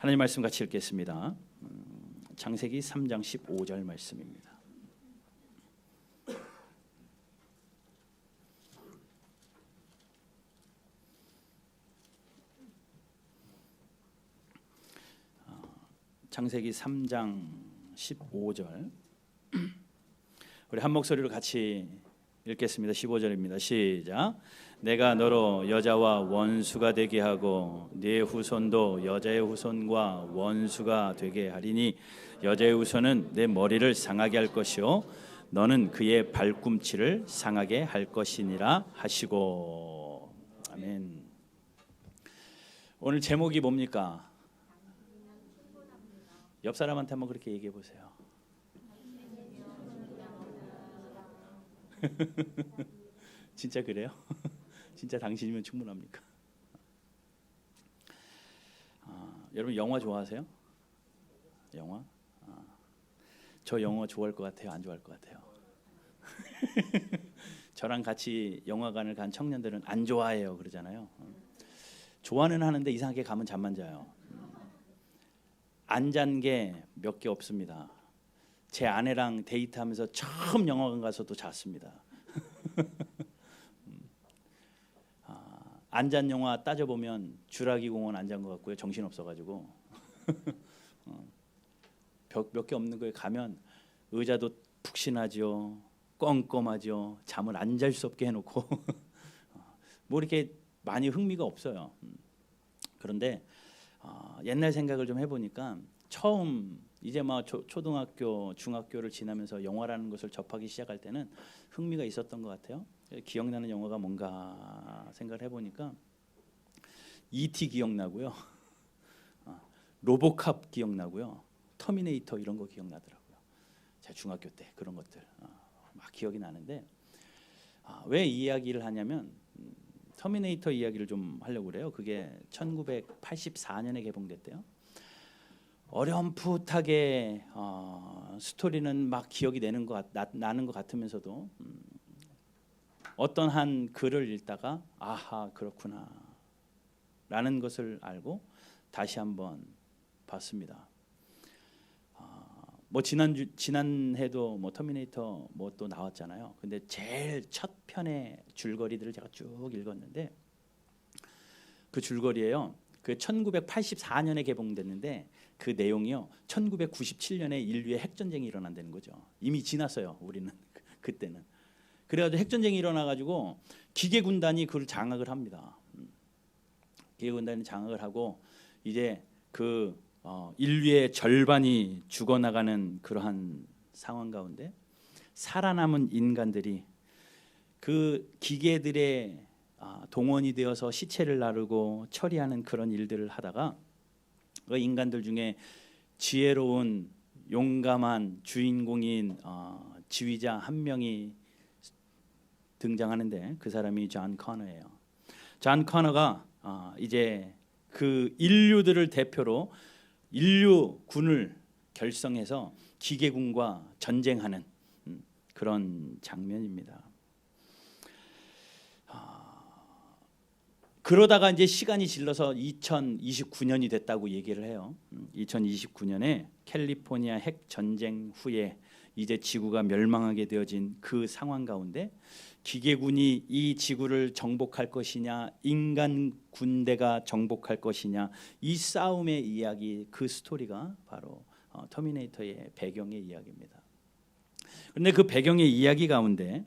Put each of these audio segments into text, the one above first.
하나님 말씀 같이 읽겠습니다. 창세기 3장 15절 말씀입니다. 창세기 3장 15절 우리 한 목소리로 같이 읽겠습니다. 15절입니다. 시작. 내가 너로 여자와 원수가 되게 하고 네 후손도 여자의 후손과 원수가 되게 하리니 여자의 후손은 내 머리를 상하게 할 것이요 너는 그의 발꿈치를 상하게 할 것이니라 하시고. 아멘. 오늘 제목이 뭡니까? 옆 사람한테 한번 그렇게 얘기해 보세요. 진짜 그래요? 진짜 당신이면 충분합니까? 여러분 영화 좋아하세요? 영화? 저 영화 좋아할 것 같아요? 안 좋아할 것 같아요? 저랑 같이 영화관을 간 청년들은 안 좋아해요 그러잖아요. 좋아는 하는데 이상하게 가면 잠만 자요. 안 잔 게 몇 개 없습니다. 제 아내랑 데이트하면서 처음 영화관 가서도 잤습니다. 안 잔 영화 따져보면 주라기 공원 안 잔 것 같고요. 정신 없어가지고 몇 개 없는 거에 가면 의자도 푹신하죠. 껌껌하죠. 잠을 안 잘 수 없게 해놓고 뭐 이렇게 많이 흥미가 없어요. 그런데 옛날 생각을 좀 해보니까 처음 이제 막 초등학교, 중학교를 지나면서 영화라는 것을 접하기 시작할 때는 흥미가 있었던 것 같아요. 기억나는 영화가 뭔가 생각을 해보니까 E.T. 기억나고요, 로보캅 기억나고요, 터미네이터 이런 거 기억나더라고요. 제가 중학교 때 그런 것들 막 기억이 나는데 왜 이 이야기를 하냐면 터미네이터 이야기를 좀 하려고 그래요. 그게 1984년에 개봉됐대요. 어렴풋하게 스토리는 막 기억이 나는 것 같으면서도 어떤 한 글을 읽다가 아하 그렇구나 라는 것을 알고 다시 한번 봤습니다. 뭐 지난해도 뭐 터미네이터 뭐 또 나왔잖아요. 근데 제일 첫 편의 줄거리들을 제가 쭉 읽었는데 그 줄거리예요. 그 1984년에 개봉됐는데 그 내용이요. 1997년에 인류의 핵전쟁이 일어난다는 거죠. 이미 지났어요. 우리는 그때는. 그래가지고 핵전쟁이 일어나가지고 기계군단이 그걸 장악을 합니다. 기계군단이 장악을 하고 이제 그 인류의 절반이 죽어나가는 그러한 상황 가운데 살아남은 인간들이 그 기계들의 동원이 되어서 시체를 나르고 처리하는 그런 일들을 하다가 그 인간들 중에 지혜로운 용감한 주인공인 지휘자 한 명이 등장하는데 그 사람이 존 커너예요. 존 커너가 이제 그 인류들을 대표로 인류군을 결성해서 기계군과 전쟁하는 그런 장면입니다. 그러다가 이제 시간이 질러서 2029년이 됐다고 얘기를 해요. 2029년에 캘리포니아 핵 전쟁 후에 이제 지구가 멸망하게 되어진 그 상황 가운데 기계군이 이 지구를 정복할 것이냐 인간 군대가 정복할 것이냐 이 싸움의 이야기 그 스토리가 바로 터미네이터의 배경의 이야기입니다. 그런데 그 배경의 이야기 가운데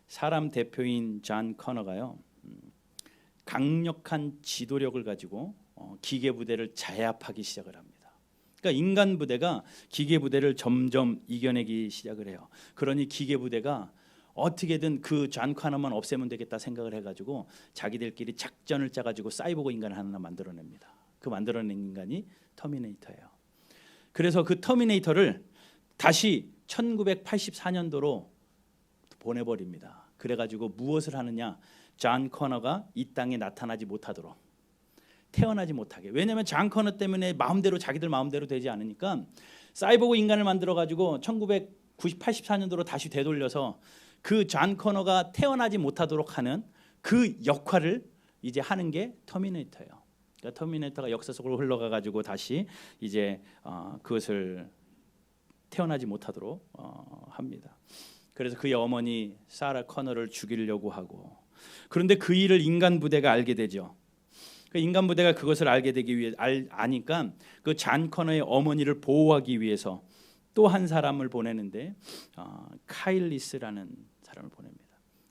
사람 대표인 존 커너가요 강력한 지도력을 가지고 기계 부대를 제압하기 시작을 합니다. 그러니까 인간 부대가 기계 부대를 점점 이겨내기 시작을 해요. 그러니 기계 부대가 어떻게든 그 존 커너만 없애면 되겠다 생각을 해가지고 자기들끼리 작전을 짜가지고 사이보그 인간을 하나 만들어냅니다. 그 만들어낸 인간이 터미네이터예요. 그래서 그 터미네이터를 다시 1984년도로 보내버립니다. 그래가지고 무엇을 하느냐? 존 커너가 이 땅에 나타나지 못하도록 태어나지 못하게. 왜냐하면 존 커너 때문에 마음대로 자기들 마음대로 되지 않으니까 사이보그 인간을 만들어가지고 1984년도로 다시 되돌려서 그 존 커너가 태어나지 못하도록 하는 그 역할을 이제 하는 게 터미네이터예요. 그러니까 터미네이터가 역사 속으로 흘러가 가지고 다시 이제 그것을 태어나지 못하도록 합니다. 그래서 그의 어머니 사라 커너를 죽이려고 하고, 그런데 그 일을 인간 부대가 알게 되죠. 그 인간 부대가 그것을 알게 되기 위해 아니까 그 잔 커너의 어머니를 보호하기 위해서 또 한 사람을 보내는데 카일리스라는 사람을 보냅니다.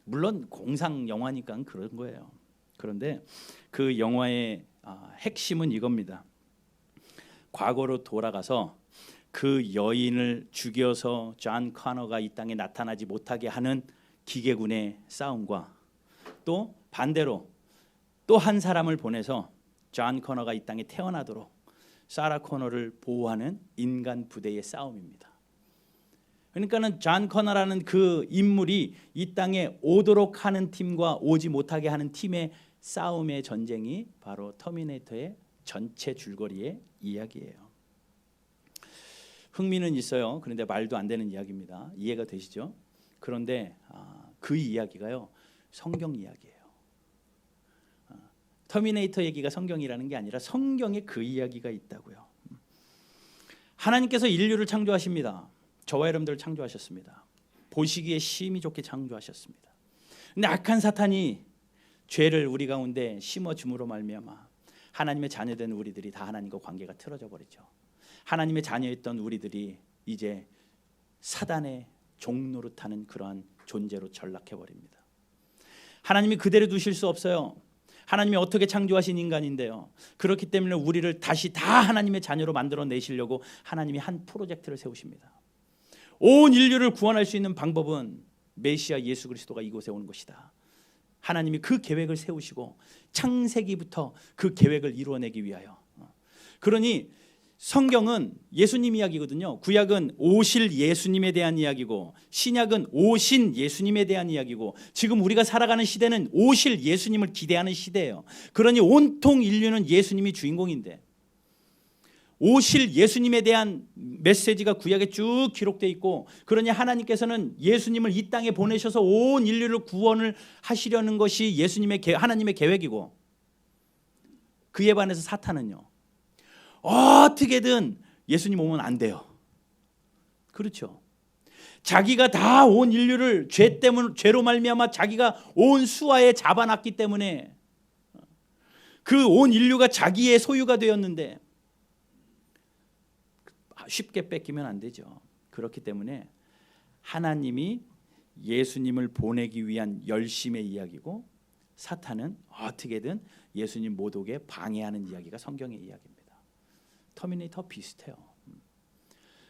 물론 공상 영화니까 그런 거예요. 그런데 그 영화의 핵심은 이겁니다. 과거로 돌아가서 그 여인을 죽여서 존 커너가 이 땅에 나타나지 못하게 하는 기계군의 싸움과, 또 반대로 또 한 사람을 보내서 존 커너가 이 땅에 태어나도록 사라 커너를 보호하는 인간 부대의 싸움입니다. 그러니까는 존 커너라는 그 인물이 이 땅에 오도록 하는 팀과 오지 못하게 하는 팀의 싸움의 전쟁이 바로 터미네이터의 전체 줄거리의 이야기예요. 흥미는 있어요. 그런데 말도 안 되는 이야기입니다. 이해가 되시죠? 그런데 그 이야기가요, 성경 이야기예요. 터미네이터 얘기가 성경이라는 게 아니라 성경에 그 이야기가 있다고요. 하나님께서 인류를 창조하십니다. 저와 여러분들을 창조하셨습니다. 보시기에 심히 좋게 창조하셨습니다. 근데 악한 사탄이 죄를 우리 가운데 심어줌으로 말미암아 하나님의 자녀된 우리들이 다 하나님과 관계가 틀어져 버리죠. 하나님의 자녀였던 우리들이 이제 사단의 종노릇하는 그러한 존재로 전락해 버립니다. 하나님이 그대로 두실 수 없어요. 하나님이 어떻게 창조하신 인간인데요. 그렇기 때문에 우리를 다시 다 하나님의 자녀로 만들어 내시려고 하나님이 한 프로젝트를 세우십니다. 온 인류를 구원할 수 있는 방법은 메시아 예수 그리스도가 이곳에 오는 것이다. 하나님이 그 계획을 세우시고 창세기부터 그 계획을 이루어내기 위하여. 그러니 성경은 예수님 이야기거든요. 구약은 오실 예수님에 대한 이야기고, 신약은 오신 예수님에 대한 이야기고, 지금 우리가 살아가는 시대는 오실 예수님을 기대하는 시대예요. 그러니 온통 인류는 예수님이 주인공인데, 오실 예수님에 대한 메시지가 구약에 쭉 기록되어 있고, 그러니 하나님께서는 예수님을 이 땅에 보내셔서 온 인류를 구원을 하시려는 것이 하나님의 계획이고, 그에 반해서 사탄은요, 어떻게든 예수님 오면 안 돼요. 그렇죠. 자기가 다 온 인류를 죄로 말미암아 자기가 온 수하에 잡아놨기 때문에 그 온 인류가 자기의 소유가 되었는데 쉽게 뺏기면 안 되죠. 그렇기 때문에 하나님이 예수님을 보내기 위한 열심의 이야기고, 사탄은 어떻게든 예수님 못 오게 방해하는 이야기가 성경의 이야기입니다. 터미네이터 비슷해요.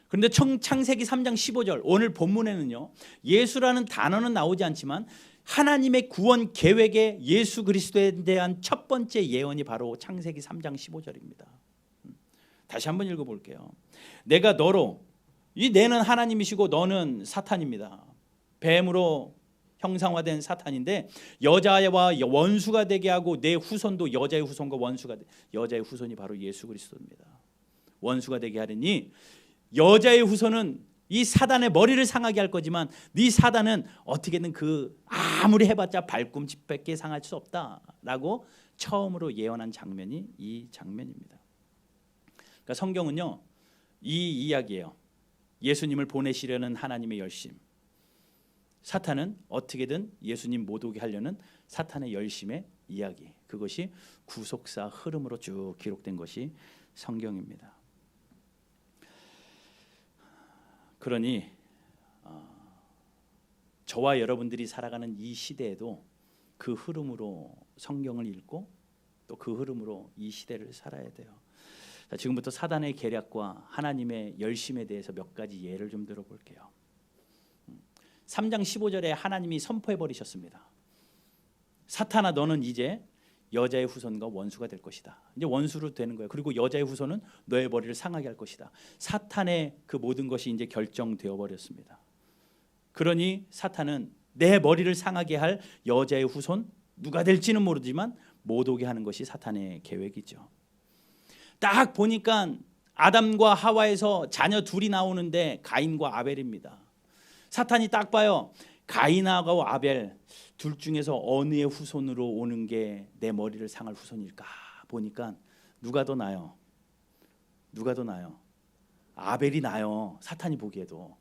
그런데 창세기 3장 15절 오늘 본문에는요, 예수라는 단어는 나오지 않지만 하나님의 구원 계획에 예수 그리스도에 대한 첫 번째 예언이 바로 창세기 3장 15절입니다. 다시 한번 읽어볼게요. 내가 너로, 이 내는 하나님이시고 너는 사탄입니다. 뱀으로 형상화된 사탄인데 여자와 원수가 되게 하고 내 후손도 여자의 후손과 원수가 여자의 후손이 바로 예수 그리스도입니다. 원수가 되게 하려니 여자의 후손은 이 사단의 머리를 상하게 할 거지만 네 사단은 어떻게든 아무리 해봤자 발꿈치밖에 상할 수 없다라고 처음으로 예언한 장면이 이 장면입니다. 그러니까 성경은요, 이 이야기예요. 예수님을 보내시려는 하나님의 열심, 사탄은 어떻게든 예수님 못 오게 하려는 사탄의 열심의 이야기, 그것이 구속사 흐름으로 쭉 기록된 것이 성경입니다. 그러니 저와 여러분들이 살아가는 이 시대에도 그 흐름으로 성경을 읽고 또 그 흐름으로 이 시대를 살아야 돼요. 자, 지금부터 사단의 계략과 하나님의 열심에 대해서 몇 가지 예를 좀 들어볼게요. 3장 15절에 하나님이 선포해 버리셨습니다. 사탄아, 너는 이제 여자의 후손과 원수가 될 것이다. 이제 원수로 되는 거예요. 그리고 여자의 후손은 너의 머리를 상하게 할 것이다. 사탄의 그 모든 것이 이제 결정되어 버렸습니다. 그러니 사탄은 내 머리를 상하게 할 여자의 후손, 누가 될지는 모르지만 못 오게 하는 것이 사탄의 계획이죠. 딱 보니까 아담과 하와에서 자녀 둘이 나오는데 가인과 아벨입니다. 사탄이 딱 봐요. 가인하고 아벨 둘 중에서 어느의 후손으로 오는 게 내 머리를 상할 후손일까 보니까 누가 더 나요? 누가 더 나요? 아벨이 나요. 사탄이 보기에도.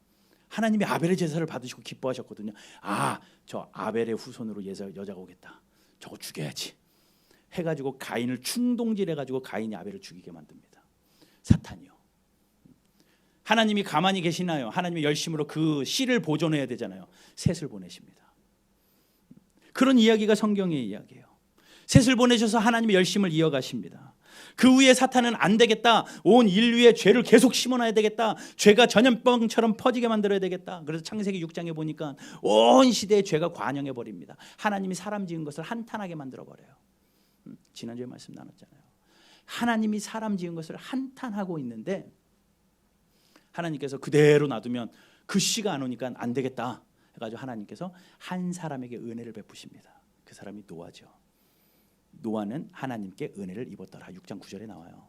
하나님이 아벨의 제사를 받으시고 기뻐하셨거든요. 저 아벨의 후손으로 여자가 오겠다. 저거 죽여야지. 해가지고 가인을 충동질해가지고 가인이 아벨을 죽이게 만듭니다. 사탄이요. 하나님이 가만히 계시나요? 하나님이 열심으로 그 씨를 보존해야 되잖아요. 셋을 보내십니다. 그런 이야기가 성경의 이야기예요. 셋을 보내셔서 하나님의 열심을 이어가십니다. 그 후에 사탄은 안 되겠다. 온 인류의 죄를 계속 심어놔야 되겠다. 죄가 전염병처럼 퍼지게 만들어야 되겠다. 그래서 창세기 6장에 보니까 온 시대의 죄가 관영해 버립니다. 하나님이 사람 지은 것을 한탄하게 만들어 버려요. 지난주에 말씀 나눴잖아요. 하나님이 사람 지은 것을 한탄하고 있는데 하나님께서 그대로 놔두면 그 씨가 안 오니까 안 되겠다 해가지고 하나님께서 한 사람에게 은혜를 베푸십니다. 그 사람이 노아죠. 노아는 하나님께 은혜를 입었더라. 6장 9절에 나와요.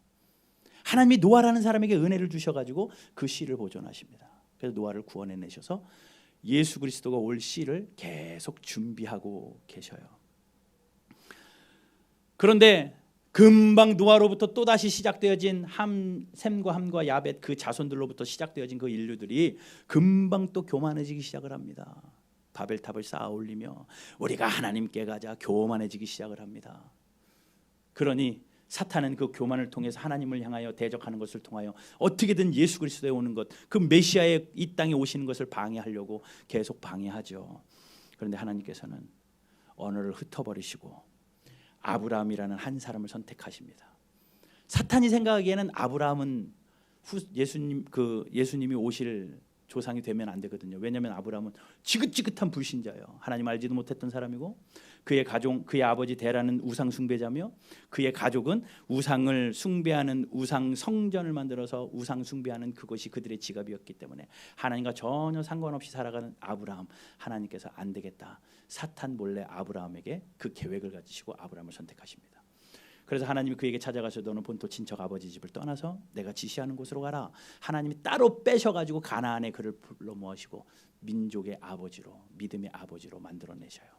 하나님이 노아라는 사람에게 은혜를 주셔가지고 그 씨를 보존하십니다. 그래서 노아를 구원해내셔서 예수 그리스도가 올 씨를 계속 준비하고 계셔요. 그런데 금방 노아로부터 또다시 시작되어진 셈과 함과 야벳 그 자손들로부터 시작되어진 그 인류들이 금방 또 교만해지기 시작을 합니다. 바벨탑을 쌓아 올리며 우리가 하나님께 가자 교만해지기 시작을 합니다. 그러니 사탄은 그 교만을 통해서 하나님을 향하여 대적하는 것을 통하여 어떻게든 예수 그리스도에 오는 것, 그 메시아의 이 땅에 오시는 것을 방해하려고 계속 방해하죠. 그런데 하나님께서는 언어를 흩어버리시고 아브라함이라는 한 사람을 선택하십니다. 사탄이 생각하기에는 아브라함은 예수님이 오실 조상이 되면 안 되거든요. 왜냐하면 아브라함은 지긋지긋한 불신자예요. 하나님 알지도 못했던 사람이고 그의 가족, 그의 아버지 데라는 우상 숭배자며 그의 가족은 우상을 숭배하는 우상 성전을 만들어서 우상 숭배하는 그것이 그들의 지갑이었기 때문에 하나님과 전혀 상관없이 살아가는 아브라함, 하나님께서 안 되겠다. 사탄 몰래 아브라함에게 그 계획을 가지시고 아브라함을 선택하십니다. 그래서 하나님이 그에게 찾아가서 너는 본토 친척 아버지 집을 떠나서 내가 지시하는 곳으로 가라. 하나님이 따로 빼셔가지고 가나안에 그를 불러 모으시고 민족의 아버지로, 믿음의 아버지로 만들어내셔요.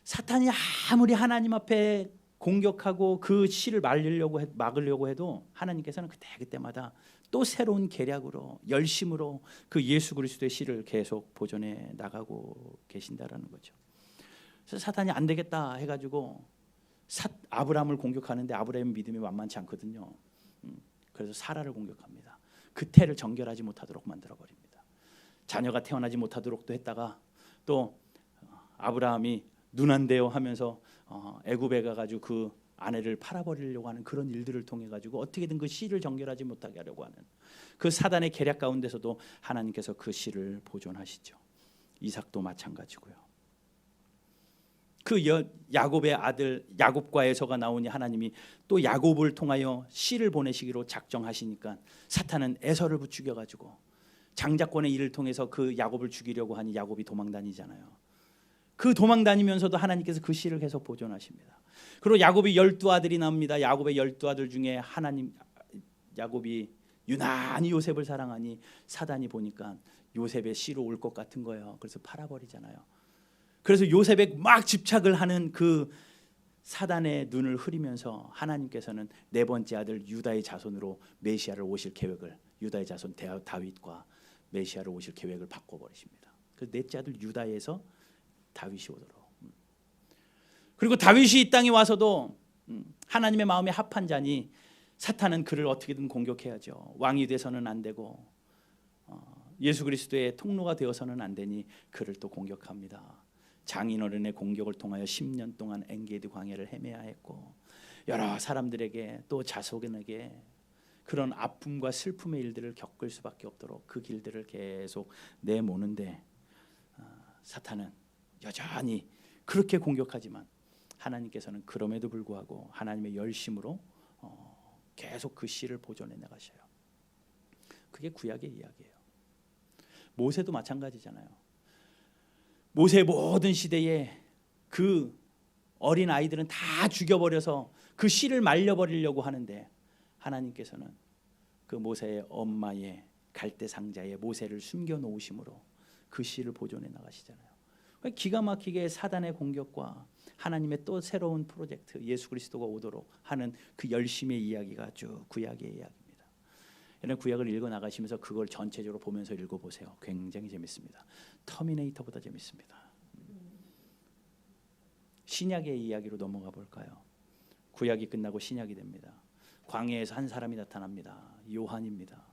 사탄이 아무리 하나님 앞에 공격하고 그 씨를 막으려고 해도 하나님께서는 그때마다 또 새로운 계략으로 열심으로 그 예수 그리스도의 씨를 계속 보존해 나가고 계신다라는 거죠. 그래서 사탄이 안 되겠다 해가지고 아브라함을 공격하는데 아브라함의 믿음이 만만치 않거든요. 그래서 사라를 공격합니다. 그 태를 정결하지 못하도록 만들어버립니다. 자녀가 태어나지 못하도록도 했다가 또 아브라함이 눈안대요 하면서 애굽에 가가지고 그 아내를 팔아버리려고 하는 그런 일들을 통해 가지고 어떻게든 그 씨를 정결하지 못하게 하려고 하는 그 사단의 계략 가운데서도 하나님께서 그 씨를 보존하시죠. 이삭도 마찬가지고요. 그 야곱의 아들 야곱과에서가 나오니 하나님이 또 야곱을 통하여 씨를 보내시기로 작정하시니까 사탄은 에서를 부추겨 가지고 장자권의 일을 통해서 그 야곱을 죽이려고 하니 야곱이 도망다니잖아요. 그 도망다니면서도 하나님께서 그 씨를 계속 보존하십니다. 그리고 야곱이 12아들이 나옵니다. 야곱의 12아들 중에 야곱이 유난히 요셉을 사랑하니 사단이 보니까 요셉의 씨로 올 것 같은 거예요. 그래서 팔아버리잖아요. 그래서 요셉에 막 집착을 하는 그 사단의 눈을 흐리면서 하나님께서는 네 번째 아들 유다의 자손으로 메시아를 오실 계획을, 유다의 자손 다윗과 메시아를 오실 계획을 바꿔버리십니다. 그 넷째 아들 유다에서 다윗이 오도록. 그리고 다윗이 이 땅에 와서도 하나님의 마음에 합한 자니 사탄은 그를 어떻게든 공격해야죠. 왕이 돼서는 안 되고 예수 그리스도의 통로가 되어서는 안 되니 그를 또 공격합니다. 장인어른의 공격을 통하여 10년 동안 엔게디 광야를 헤매야 했고 여러 사람들에게 또 자손에게 그런 아픔과 슬픔의 일들을 겪을 수밖에 없도록 그 길들을 계속 내모는데 사탄은 여전히 그렇게 공격하지만 하나님께서는 그럼에도 불구하고 하나님의 열심으로 계속 그 씨를 보존해 나가셔요. 그게 구약의 이야기예요. 모세도 마찬가지잖아요. 모세의 모든 시대에 그 어린 아이들은 다 죽여버려서 그 씨를 말려버리려고 하는데 하나님께서는 그 모세의 엄마의 갈대 상자에 모세를 숨겨놓으심으로 그 씨를 보존해 나가시잖아요. 기가 막히게 사단의 공격과 하나님의 또 새로운 프로젝트 예수 그리스도가 오도록 하는 그 열심의 이야기가 쭉 구약의 이야기입니다. 여러분 구약을 읽어 나가시면서 그걸 전체적으로 보면서 읽어보세요. 굉장히 재밌습니다. 터미네이터보다 재밌습니다. 신약의 이야기로 넘어가 볼까요? 구약이 끝나고 신약이 됩니다. 광야에서 한 사람이 나타납니다. 요한입니다.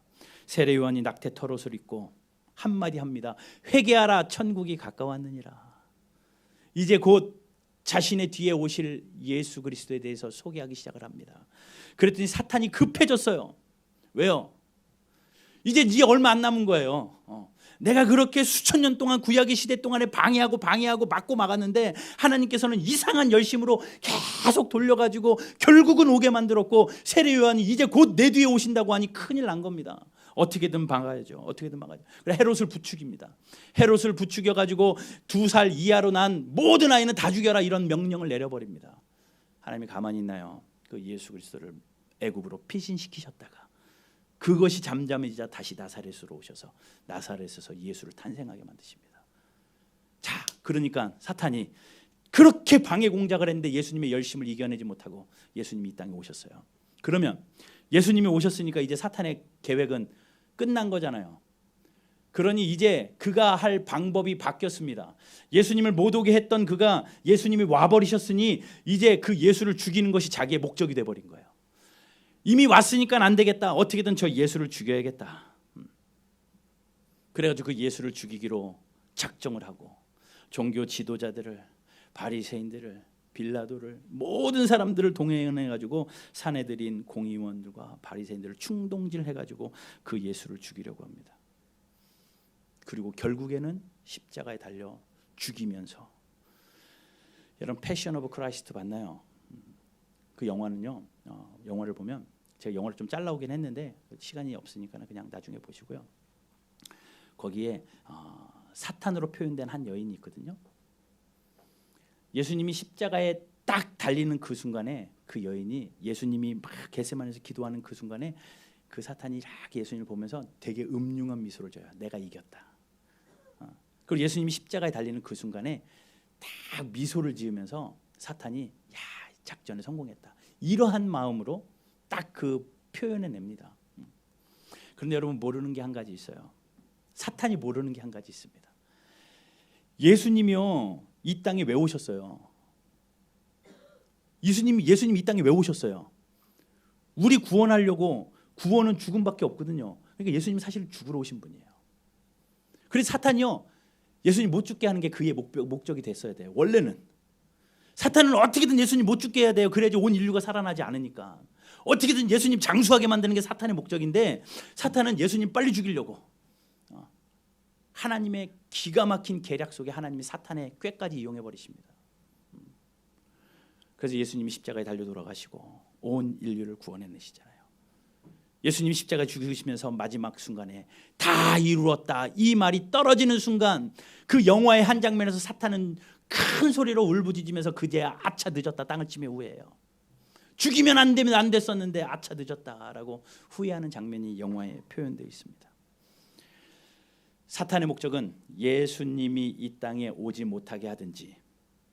세례 요한이 낙태 털옷을 입고 한마디 합니다. 회개하라, 천국이 가까웠느니라. 이제 곧 자신의 뒤에 오실 예수 그리스도에 대해서 소개하기 시작을 합니다. 그랬더니 사탄이 급해졌어요. 왜요? 이제 얼마 안 남은 거예요. 내가 그렇게 수천 년 동안 구약의 시대 동안에 방해하고 막고 막았는데 하나님께서는 이상한 열심으로 계속 돌려가지고 결국은 오게 만들었고 세례 요한이 이제 곧 내 뒤에 오신다고 하니 큰일 난 겁니다. 어떻게든 막아야죠. 그래 헤롯을 부추깁니다. 헤롯을 부추겨가지고 2살 이하로 난 모든 아이는 다 죽여라 이런 명령을 내려버립니다. 하나님이 가만히 있나요? 그 예수 그리스도를 애굽으로 피신시키셨다가 그것이 잠잠해지자 다시 나사렛으로 오셔서 나사렛에서 예수를 탄생하게 만드십니다. 자, 그러니까 사탄이 그렇게 방해 공작을 했는데 예수님의 열심을 이겨내지 못하고 예수님이 이 땅에 오셨어요. 그러면 예수님이 오셨으니까 이제 사탄의 계획은 끝난 거잖아요. 그러니 이제 그가 할 방법이 바뀌었습니다. 예수님을 못 오게 했던 그가 예수님이 와버리셨으니 이제 그 예수를 죽이는 것이 자기의 목적이 돼버린 거예요. 이미 왔으니까 안 되겠다. 어떻게든 저 예수를 죽여야겠다. 그래가지고 그 예수를 죽이기로 작정을 하고 종교 지도자들을, 바리새인들을, 빌라도를, 모든 사람들을 동행해가지고 사내들인 공의원들과 바리새인들을 충동질해가지고 그 예수를 죽이려고 합니다. 그리고 결국에는 십자가에 달려 죽이면서, 여러분 패션 오브 크라이스트 봤나요? 그 영화는요, 영화를 보면 제가 영화를 좀 잘라오긴 했는데 시간이 없으니까 그냥 나중에 보시고요. 거기에 사탄으로 표현된 한 여인이 있거든요. 예수님이 십자가에 딱 달리는 그 순간에 그 여인이, 예수님이 막 겟세마네에서 기도하는 그 순간에 그 사탄이 이렇게 예수님을 보면서 되게 음흉한 미소를 줘요. 내가 이겼다. 그리고 예수님이 십자가에 달리는 그 순간에 딱 미소를 지으면서 사탄이 야, 작전에 성공했다. 이러한 마음으로 딱 그 표현해냅니다. 그런데 여러분 모르는 게 한 가지 있어요. 사탄이 모르는 게 한 가지 있습니다. 예수님이요 이 땅에 왜 오셨어요? 예수님이 이 땅에 왜 오셨어요? 우리 구원하려고. 구원은 죽음밖에 없거든요. 그러니까 예수님은 사실 죽으러 오신 분이에요. 그래서 사탄이요 예수님 못 죽게 하는 게 그의 목적이 됐어야 돼요. 원래는 사탄은 어떻게든 예수님 못 죽게 해야 돼요. 그래야지 온 인류가 살아나지 않으니까. 어떻게든 예수님 장수하게 만드는 게 사탄의 목적인데, 사탄은 예수님 빨리 죽이려고 하나님의 기가 막힌 계략 속에 하나님이 사탄의 꾀까지 이용해 버리십니다. 그래서 예수님이 십자가에 달려 돌아가시고 온 인류를 구원해내시잖아요. 예수님이 십자가에 죽으시면서 마지막 순간에 다 이루었다 이 말이 떨어지는 순간, 그 영화의 한 장면에서 사탄은 큰 소리로 울부짖으면서 그제야 아차 늦었다 땅을 치며 후회해요. 죽이면 안 되면 안 됐었는데 아차 늦었다라고 후회하는 장면이 영화에 표현되어 있습니다. 사탄의 목적은 예수님이 이 땅에 오지 못하게 하든지,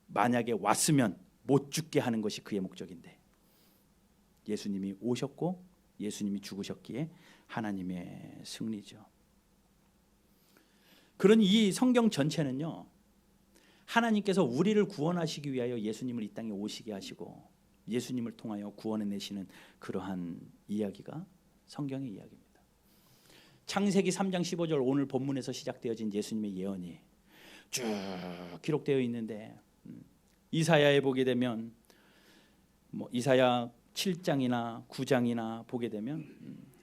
만약에 왔으면 못 죽게 하는 것이 그의 목적인데, 예수님이 오셨고 예수님이 죽으셨기에 하나님의 승리죠. 그러니 이 성경 전체는요, 하나님께서 우리를 구원하시기 위하여 예수님을 이 땅에 오시게 하시고 예수님을 통하여 구원해내시는 그러한 이야기가 성경의 이야기입니다. 창세기 3장 15절 오늘 본문에서 시작되어진 예수님의 예언이 쭉 기록되어 있는데, 이사야에 보게 되면 이사야 7장이나 9장이나 보게 되면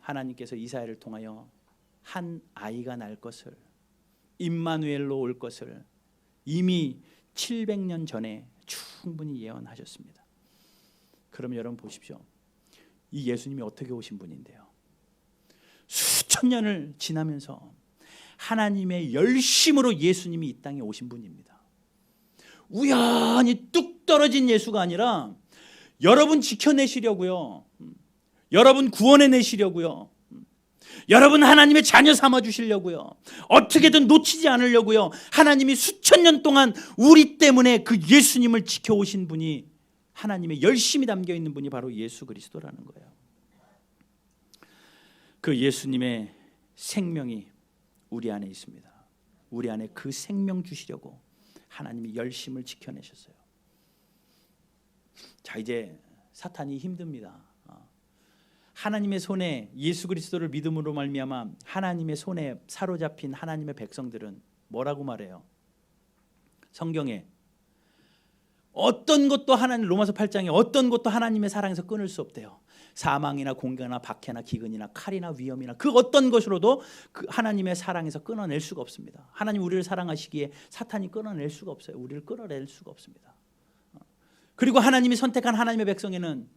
하나님께서 이사야를 통하여 한 아이가 날 것을, 임마누엘로 올 것을 이미 700년 전에 충분히 예언하셨습니다. 그러면 여러분 보십시오. 이 예수님이 어떻게 오신 분인데요, 수천 년을 지나면서 하나님의 열심으로 예수님이 이 땅에 오신 분입니다. 우연히 뚝 떨어진 예수가 아니라 여러분 지켜내시려고요, 여러분 구원해내시려고요, 여러분 하나님의 자녀 삼아 주시려고요. 어떻게든 놓치지 않으려고요. 하나님이 수천 년 동안 우리 때문에 그 예수님을 지켜오신 분이, 하나님의 열심이 담겨 있는 분이 바로 예수 그리스도라는 거예요. 그 예수님의 생명이 우리 안에 있습니다. 우리 안에 그 생명 주시려고 하나님이 열심을 지켜내셨어요. 자, 이제 사탄이 힘듭니다. 하나님의 손에, 예수 그리스도를 믿음으로 말미암아 하나님의 손에 사로잡힌 하나님의 백성들은 뭐라고 말해요? 성경에 어떤 것도 하나님, 로마서 8장에 어떤 것도 하나님의 사랑에서 끊을 수 없대요. 사망이나 공경이나 박해나 기근이나 칼이나 위험이나 그 어떤 것으로도 그 하나님의 사랑에서 끊어낼 수가 없습니다. 하나님 우리를 사랑하시기에 사탄이 끊어낼 수가 없어요. 우리를 끊어낼 수가 없습니다. 그리고 하나님이 선택한 하나님의 백성에는,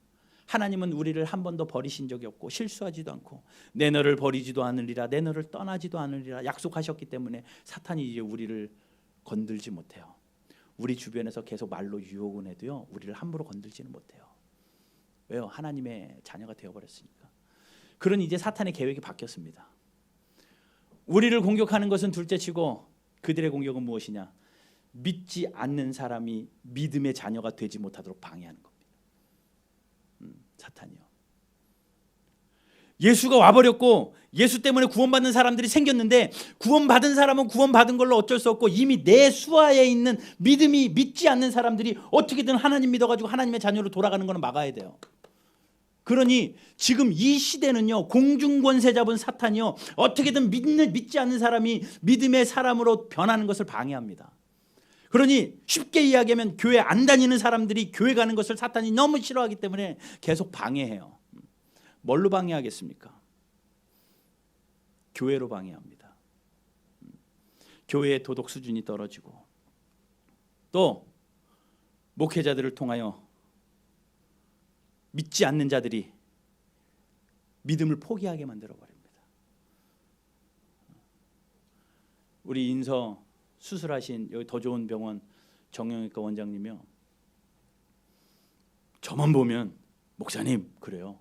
하나님은 우리를 한 번도 버리신 적이 없고 실수하지도 않고 내 너를 버리지도 않으리라, 내 너를 떠나지도 않으리라 약속하셨기 때문에 사탄이 이제 우리를 건들지 못해요. 우리 주변에서 계속 말로 유혹은 해도요, 우리를 함부로 건들지는 못해요. 왜요? 하나님의 자녀가 되어버렸으니까. 그러니 이제 사탄의 계획이 바뀌었습니다. 우리를 공격하는 것은 둘째치고 그들의 공격은 무엇이냐? 믿지 않는 사람이 믿음의 자녀가 되지 못하도록 방해하는 겁니다. 사탄이요. 예수가 와버렸고 예수 때문에 구원받는 사람들이 생겼는데, 구원받은 사람은 구원받은 걸로 어쩔 수 없고 이미 내 수하에 있는 믿음이 믿지 않는 사람들이 어떻게든 하나님 믿어가지고 하나님의 자녀로 돌아가는 것은 막아야 돼요. 그러니 지금 이 시대는요, 공중권세 잡은 사탄이요, 어떻게든 믿지 않는 사람이 믿음의 사람으로 변하는 것을 방해합니다. 그러니 쉽게 이야기하면 교회 안 다니는 사람들이 교회 가는 것을 사탄이 너무 싫어하기 때문에 계속 방해해요. 뭘로 방해하겠습니까? 교회로 방해합니다. 교회의 도덕 수준이 떨어지고 또 목회자들을 통하여 믿지 않는 자들이 믿음을 포기하게 만들어버립니다. 우리 인서 수술하신 여기 더 좋은 병원 정형외과 원장님이요, 저만 보면 목사님 그래요.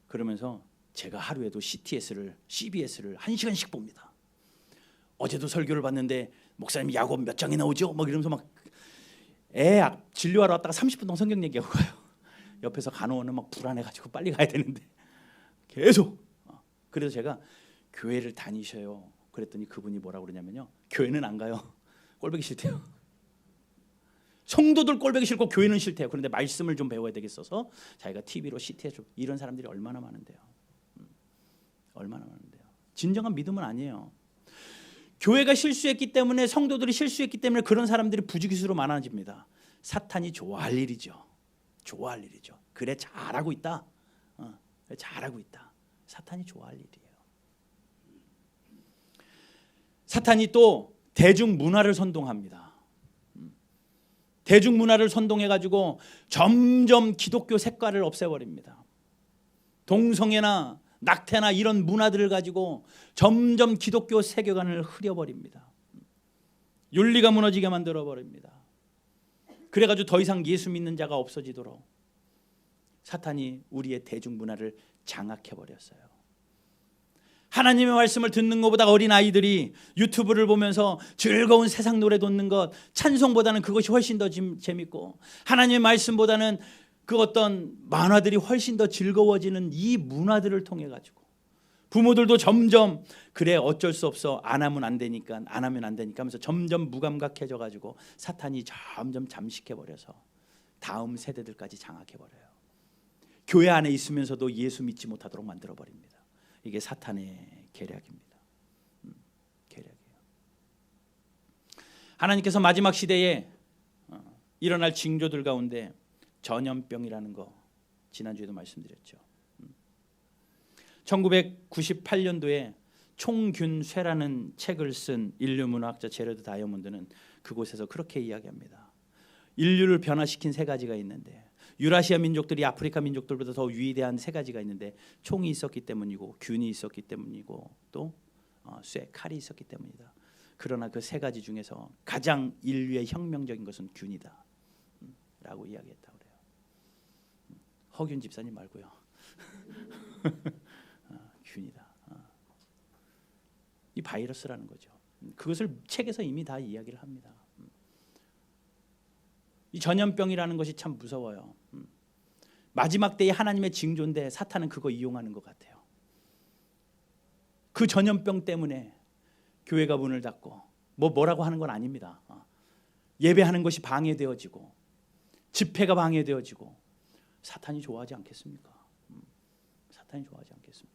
그러면서 제가 하루에도 CTS를, CBS를 1시간씩 봅니다. 어제도 설교를 봤는데 목사님 야곱 몇 장이 나오죠? 막 이러면서 막 진료하러 왔다가 30분 동안 성경 얘기하고 가요. 옆에서 간호원은 막 불안해가지고 빨리 가야 되는데 계속. 그래서 제가 교회를 다니셔요. 그랬더니 그분이 뭐라고 그러냐면요, 교회는 안 가요. 꼴보기 싫대요. 성도들 꼴보기 싫고 교회는 싫대요. 그런데 말씀을 좀 배워야 되겠어서 자기가 TV로 CTS, 이런 사람들이 얼마나 많은데요. 얼마나 많은데요. 진정한 믿음은 아니에요. 교회가 실수했기 때문에, 성도들이 실수했기 때문에 그런 사람들이 부지기수로 많아집니다. 사탄이 좋아할 일이죠. 좋아할 일이죠. 그래 잘하고 있다. 그래 잘하고 있다. 사탄이 좋아할 일이에요. 사탄이 또 대중문화를 선동합니다. 대중문화를 선동해가지고 점점 기독교 색깔을 없애버립니다. 동성애나 낙태나 이런 문화들을 가지고 점점 기독교 세계관을 흐려버립니다. 윤리가 무너지게 만들어버립니다. 그래가지고 더 이상 예수 믿는 자가 없어지도록 사탄이 우리의 대중문화를 장악해버렸어요. 하나님의 말씀을 듣는 것보다 어린 아이들이 유튜브를 보면서 즐거운 세상 노래 듣는 것, 찬송보다는 그것이 훨씬 더 재밌고, 하나님의 말씀보다는 그 어떤 만화들이 훨씬 더 즐거워지는 이 문화들을 통해 가지고 부모들도 점점 그래 어쩔 수 없어, 안 하면 안 되니까 하면서 점점 무감각해져 가지고 사탄이 점점 잠식해 버려서 다음 세대들까지 장악해 버려요. 교회 안에 있으면서도 예수 믿지 못하도록 만들어 버립니다. 이게 사탄의 계략입니다. 계략이에요. 하나님께서 마지막 시대에 일어날 징조들 가운데 전염병이라는 거 지난주에도 말씀드렸죠. 1998년도에 총균쇠라는 책을 쓴 인류문화학자 제러드 다이아몬드는 그곳에서 그렇게 이야기합니다. 인류를 변화시킨 세 가지가 있는데, 유라시아 민족들이 아프리카 민족들보다 더 위대한 세 가지가 있는데, 총이 있었기 때문이고 균이 있었기 때문이고 또 칼이 있었기 때문이다. 그러나 그 세 가지 중에서 가장 인류의 혁명적인 것은 균이다 라고 이야기했다고 그래요. 허균 집사님 말고요. 균이다. 이 바이러스라는 거죠. 그것을 책에서 이미 다 이야기를 합니다. 이 전염병이라는 것이 참 무서워요. 마지막 때에 하나님의 징조인데 사탄은 그거 이용하는 것 같아요. 그 전염병 때문에 교회가 문을 닫고 뭐라고 하는 건 아닙니다. 예배하는 것이 방해되어지고 집회가 방해되어지고 사탄이 좋아하지 않겠습니까? 사탄이 좋아하지 않겠습니까?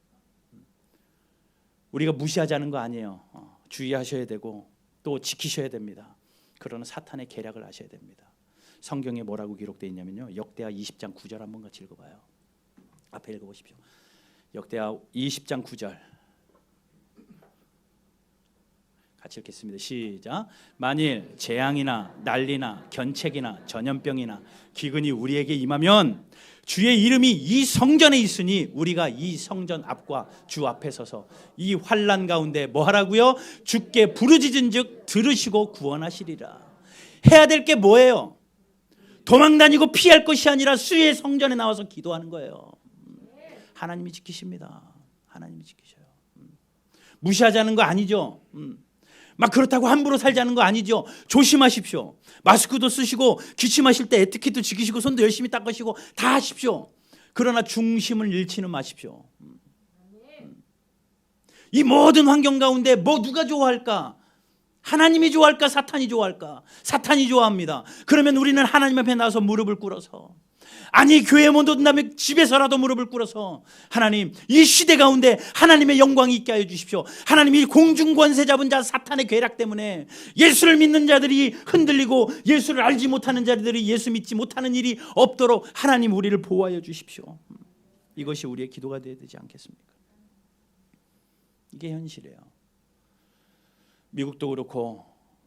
우리가 무시하자는 거 아니에요. 주의하셔야 되고 또 지키셔야 됩니다. 그러나 사탄의 계략을 아셔야 됩니다. 성경에 뭐라고 기록되어 있냐면요, 역대하 20장 9절 한번 같이 읽어봐요. 앞에 읽어보십시오. 역대하 20장 9절 같이 읽겠습니다. 시작. 만일 재앙이나 난리나 견책이나 전염병이나 기근이 우리에게 임하면 주의 이름이 이 성전에 있으니 우리가 이 성전 앞과 주 앞에 서서 이 환난 가운데 뭐 하라고요? 주께 부르짖은즉 들으시고 구원하시리라. 해야 될 게 뭐예요? 도망다니고 피할 것이 아니라 주의 성전에 나와서 기도하는 거예요. 하나님이 지키십니다. 하나님이 지키셔요. 무시하자는 거 아니죠. 막 그렇다고 함부로 살자는 거 아니죠. 조심하십시오. 마스크도 쓰시고 기침하실 때 에티켓도 지키시고 손도 열심히 닦으시고 다 하십시오. 그러나 중심을 잃지는 마십시오. 이 모든 환경 가운데 뭐 누가 좋아할까? 하나님이 좋아할까? 사탄이 좋아할까? 사탄이 좋아합니다. 그러면 우리는 하나님 앞에 나와서 무릎을 꿇어서, 아니 교회 못 온다면 집에서라도 무릎을 꿇어서, 하나님 이 시대 가운데 하나님의 영광이 있게 하여 주십시오. 하나님 이 공중권세 잡은 자 사탄의 괴락 때문에 예수를 믿는 자들이 흔들리고 예수를 알지 못하는 자들이 예수 믿지 못하는 일이 없도록 하나님 우리를 보호하여 주십시오. 이것이 우리의 기도가 되어야 되지 않겠습니까? 이게 현실이에요. 미국도 그렇고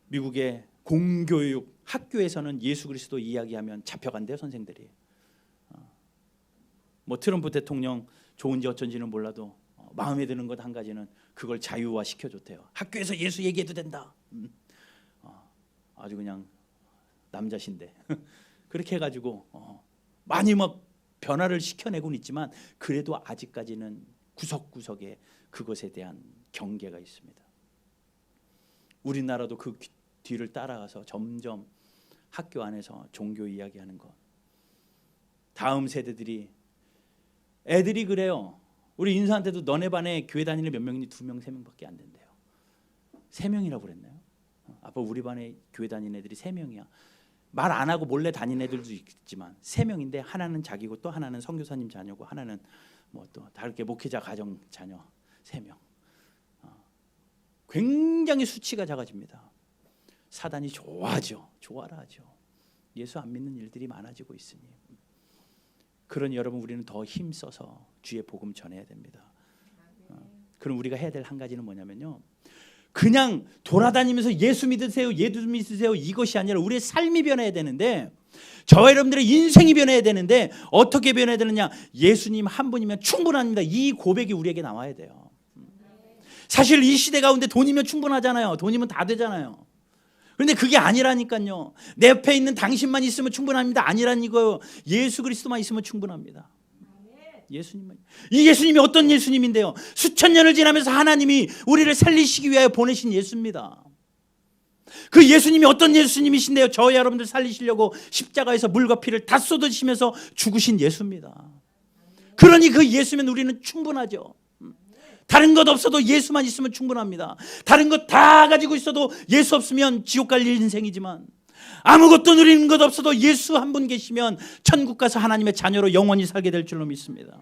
미국의 공교육 학교에서는 예수 그리스도 이야기하면 잡혀간대요, 선생들이. 뭐 트럼프 대통령 좋은지 어쩐지는 몰라도 마음에 드는 것 한 가지는 그걸 자유화 시켜줬대요. 학교에서 예수 얘기해도 된다. 아주 그냥 남자신데 그렇게 해가지고 많이 막 변화를 시켜내고는 있지만 그래도 아직까지는 구석구석에 그것에 대한 경계가 있습니다. 우리나라도 그 뒤를 따라가서 점점 학교 안에서 종교 이야기하는 것, 다음 세대들이, 애들이 그래요. 우리 인사한테도 너네 반에 교회 다니는 몇 명이니? 2명, 3명밖에 안 된대요. 3명이라고 그랬나요? 아빠 우리 반에 교회 다니는 애들이 3명이야. 말 안 하고 몰래 다니는 애들도 있지만 3명인데 하나는 자기고 또 하나는 선교사님 자녀고 하나는 뭐 또 다르게 목회자 가정 자녀 3명. 굉장히 수치가 작아집니다. 사단이 좋아하죠. 좋아라 하죠. 예수 안 믿는 일들이 많아지고 있으니, 그런 여러분 우리는 더 힘써서 주의 복음 전해야 됩니다. 그럼 우리가 해야 될 한 가지는 뭐냐면요, 그냥 돌아다니면서 예수 믿으세요, 예수 믿으세요 이것이 아니라 우리의 삶이 변해야 되는데, 저와 여러분들의 인생이 변해야 되는데 어떻게 변해야 되느냐? 예수님 한 분이면 충분합니다. 이 고백이 우리에게 나와야 돼요. 사실 이 시대 가운데 돈이면 충분하잖아요. 돈이면 다 되잖아요. 그런데 그게 아니라니까요. 내 옆에 있는 당신만 있으면 충분합니다. 아니란 이거요. 예수 그리스도만 있으면 충분합니다. 예수님만. 이 예수님이 어떤 예수님인데요? 수천 년을 지나면서 하나님이 우리를 살리시기 위하여 보내신 예수입니다. 그 예수님이 어떤 예수님이신데요? 저와 여러분들 살리시려고 십자가에서 물과 피를 다 쏟으시면서 죽으신 예수입니다. 그러니 그 예수면 우리는 충분하죠. 다른 것 없어도 예수만 있으면 충분합니다. 다른 것 다 가지고 있어도 예수 없으면 지옥 갈 인생이지만, 아무것도 누리는 것 없어도 예수 한 분 계시면 천국 가서 하나님의 자녀로 영원히 살게 될 줄로 믿습니다.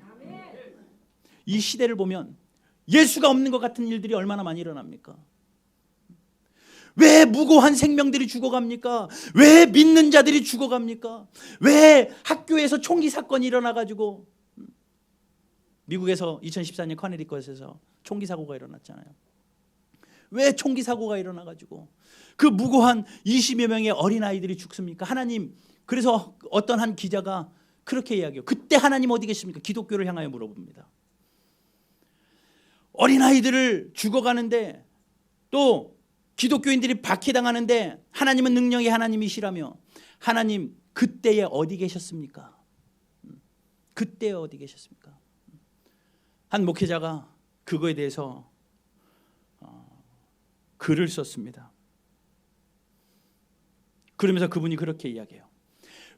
이 시대를 보면 예수가 없는 것 같은 일들이 얼마나 많이 일어납니까? 왜 무고한 생명들이 죽어갑니까? 왜 믿는 자들이 죽어갑니까? 왜 학교에서 총기 사건이 일어나가지고, 미국에서 2014년 커네디컷에서 총기 사고가 일어났잖아요. 왜 총기 사고가 일어나가지고 그 무고한 20여 명의 어린아이들이 죽습니까? 하나님, 그래서 어떤 한 기자가 그렇게 이야기해요. 그때 하나님 어디 계십니까? 기독교를 향하여 물어봅니다. 어린아이들을 죽어가는데 또 기독교인들이 박해당하는데 하나님은 능력의 하나님이시라며, 하나님 그때에 어디 계셨습니까? 그때에 어디 계셨습니까? 한 목회자가 그거에 대해서 글을 썼습니다. 그러면서 그분이 그렇게 이야기해요.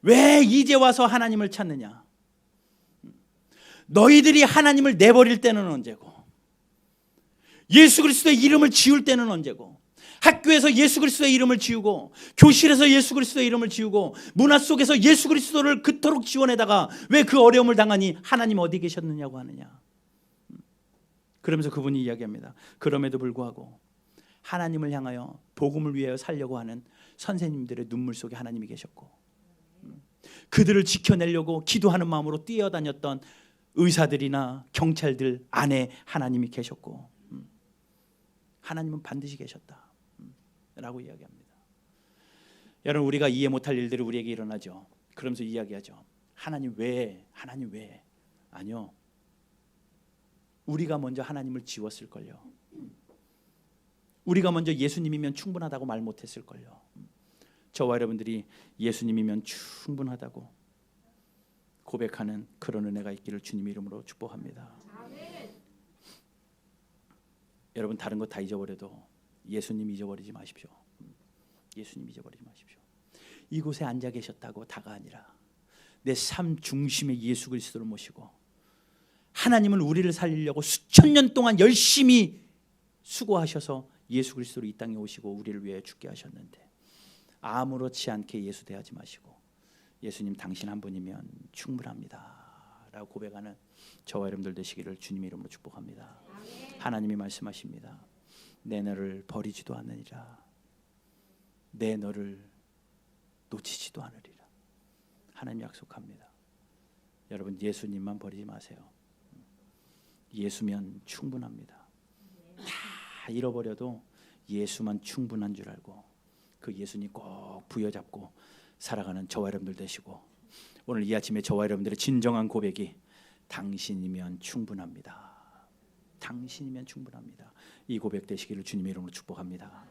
왜 이제 와서 하나님을 찾느냐? 너희들이 하나님을 내버릴 때는 언제고, 예수 그리스도의 이름을 지울 때는 언제고, 학교에서 예수 그리스도의 이름을 지우고, 교실에서 예수 그리스도의 이름을 지우고, 문화 속에서 예수 그리스도를 그토록 지원해다가 왜 그 어려움을 당하니 하나님 어디 계셨느냐고 하느냐. 그러면서 그분이 이야기합니다. 그럼에도 불구하고 하나님을 향하여 복음을 위하여 살려고 하는 선생님들의 눈물 속에 하나님이 계셨고, 그들을 지켜내려고 기도하는 마음으로 뛰어다녔던 의사들이나 경찰들 안에 하나님이 계셨고, 하나님은 반드시 계셨다 라고 이야기합니다. 여러분, 우리가 이해 못할 일들이 우리에게 일어나죠. 그러면서 이야기하죠. 하나님 왜? 하나님 왜? 아니요, 우리가 먼저 하나님을 지웠을걸요. 우리가 먼저 예수님이면 충분하다고 말 못했을걸요. 저와 여러분들이 예수님이면 충분하다고 고백하는 그런 은혜가 있기를 주님 이름으로 축복합니다. 아멘. 여러분, 다른 거 다 잊어버려도 예수님 잊어버리지 마십시오. 예수님 잊어버리지 마십시오. 이곳에 앉아 계셨다고 다가 아니라 내 삶 중심에 예수 그리스도를 모시고 하나님은 우리를 살리려고 수천 년 동안 열심히 수고하셔서 예수 그리스도로 이 땅에 오시고 우리를 위해 죽게 하셨는데, 아무렇지 않게 예수 대하지 마시고 예수님 당신 한 분이면 충분합니다 라고 고백하는 저와 여러분들 되시기를 주님의 이름으로 축복합니다. 하나님이 말씀하십니다. 내 너를 버리지도 않으리라. 내 너를 놓치지도 않으리라. 하나님 약속합니다. 여러분, 예수님만 버리지 마세요. 예수면 충분합니다. 다 잃어버려도 예수만 충분한 줄 알고 그 예수님 꼭 부여잡고 살아가는 저와 여러분들 되시고, 오늘 이 아침에 저와 여러분들의 진정한 고백이 당신이면 충분합니다. 당신이면 충분합니다. 이 고백 되시기를 주님의 이름으로 축복합니다.